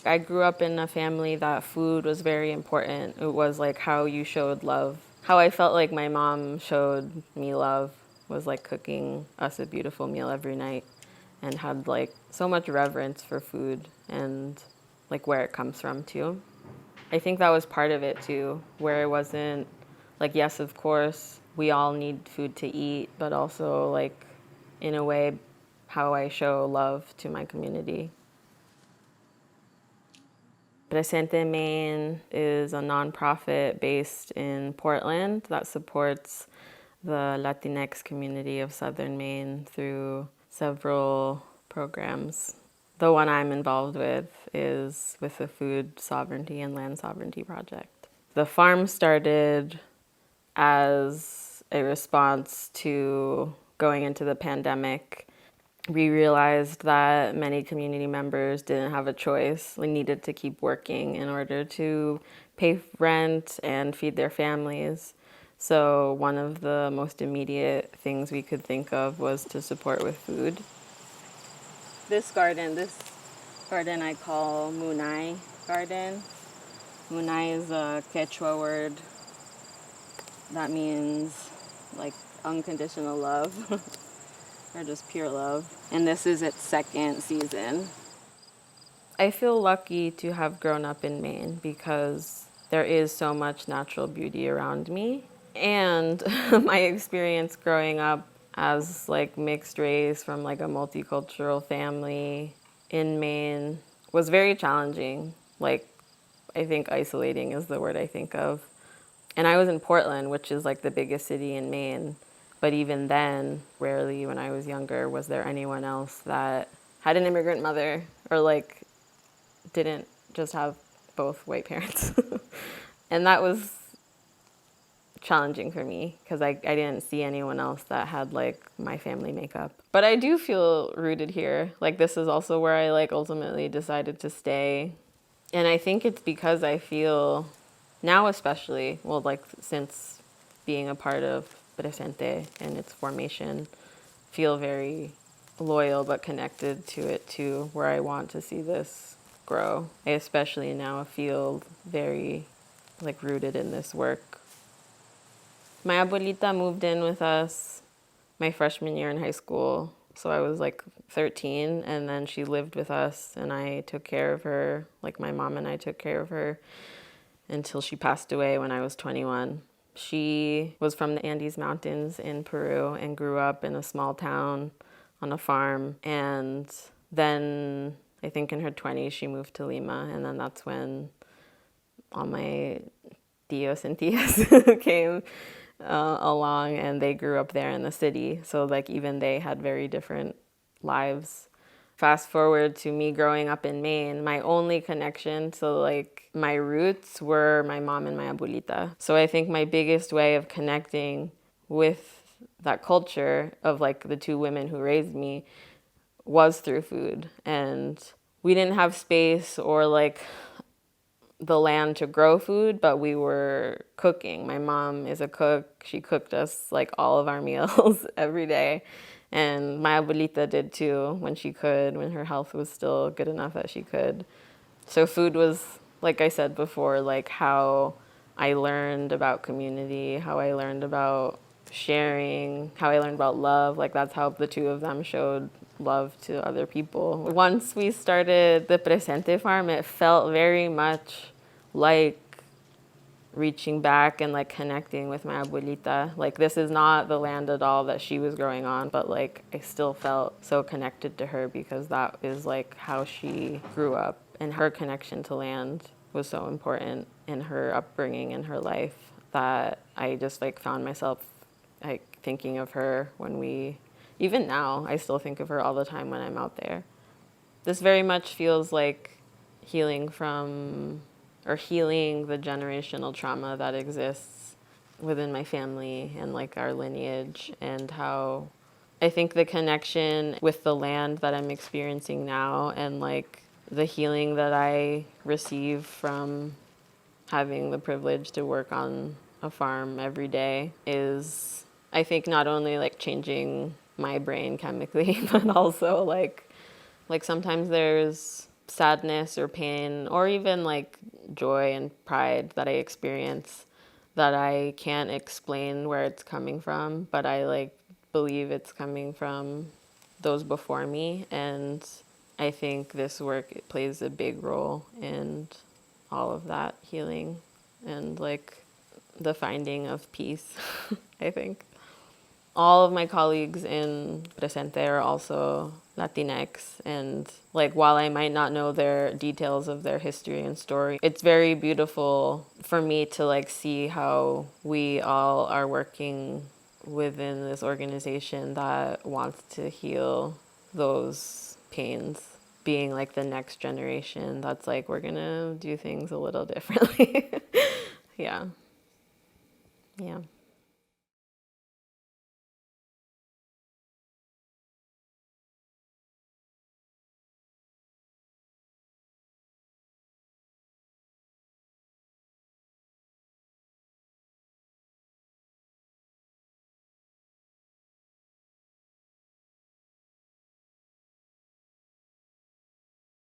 I grew up in a family that food was very important. It was like how you showed love. How I felt like my mom showed me love was like cooking us a beautiful meal every night and had like so much reverence for food and like where it comes from too. I think that was part of it too, where it wasn't like, yes, of course, we all need food to eat, but also like in a way, how I show love to my community. Presente Maine is a nonprofit based in Portland that supports the Latinx community of Southern Maine through several programs. The one I'm involved with is with the Food Sovereignty and Land Sovereignty Project. The farm started as a response to going into the pandemic. We realized that many community members didn't have a choice. They needed to keep working in order to pay rent and feed their families. So one of the most immediate things we could think of was to support with food. This garden I call Munay garden. Munay is a Quechua word that means like unconditional love. Or just pure love. And this is its second season. I feel lucky to have grown up in Maine because there is so much natural beauty around me. And my experience growing up as like mixed race from like a multicultural family in Maine was very challenging. Like, I think isolating is the word I think of. And I was in Portland, which is like the biggest city in Maine. But even then, rarely when I was younger was there anyone else that had an immigrant mother or like didn't just have both white parents. And that was challenging for me because I didn't see anyone else that had like my family makeup. But I do feel rooted here. Like this is also where I like ultimately decided to stay. And I think it's because I feel now especially, well, like since being a part of Presente and its formation, feel very loyal but connected to it too, where I want to see this grow. I especially now feel very like rooted in this work. My abuelita moved in with us my freshman year in high school. So I was like 13 and then she lived with us and I took care of her, like my mom and I took care of her until she passed away when I was 21. She was from the Andes Mountains in Peru and grew up in a small town on a farm. And then I think in her 20s, she moved to Lima. And then that's when all my tios and tias came along and they grew up there in the city. So like even they had very different lives. Fast forward to me growing up in Maine, my only connection to like my roots were my mom and my abuelita. So I think my biggest way of connecting with that culture of like the two women who raised me was through food. And we didn't have space or like the land to grow food, but we were cooking. My mom is a cook. She cooked us like all of our meals every day. And my abuelita did too when she could, when her health was still good enough that she could. So food was, like I said before, like how I learned about community, how I learned about sharing, how I learned about love. Like that's how the two of them showed love to other people. Once we started the Presente farm, it felt very much like reaching back and like connecting with my abuelita. Like this is not the land at all that she was growing on, but like I still felt so connected to her because that is like how she grew up, and her connection to land was so important in her upbringing in her life that I just like found myself like thinking of her when we, even now, I still think of her all the time when I'm out there. This very much feels like healing from or healing the generational trauma that exists within my family and like our lineage, and how I think the connection with the land that I'm experiencing now and like the healing that I receive from having the privilege to work on a farm every day is, I think, not only like changing my brain chemically, but also like sometimes there's sadness or pain or even like joy and pride that I experience that I can't explain where it's coming from, but I like believe it's coming from those before me. And I think this work plays a big role in all of that healing and like the finding of peace, I think. All of my colleagues in Presente are also Latinx, and like while I might not know their details of their history and story, it's very beautiful for me to like see how we all are working within this organization that wants to heal those pains, being like the next generation that's like, we're gonna do things a little differently. Yeah.